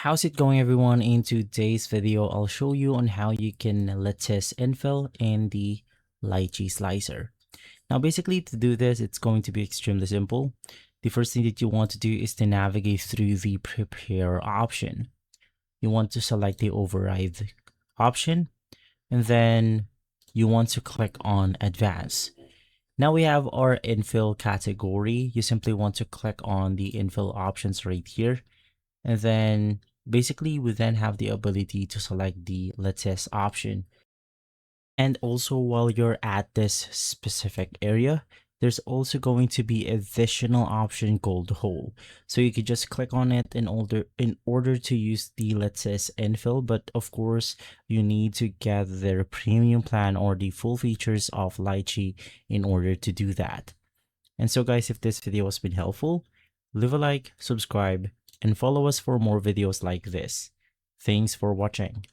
How's it going, everyone? In today's video, I'll show you on how you can lattice infill in the Lychee Slicer. Now, basically to do this, it's going to be extremely simple. The first thing that you want to do is to navigate through the prepare option. You want to select the override option, and then you want to click on advance. Now we have our infill category. You simply want to click on the infill options right here. And then basically we then have the ability to select the lattice option. And also while you're at this specific area, there's also going to be additional option called hole. So you could just click on it in order to use the lattice infill, but of course you need to get their premium plan or the full features of Lychee in order to do that. And so guys, if this video has been helpful, leave a like, subscribe, and follow us for more videos like this. Thanks for watching.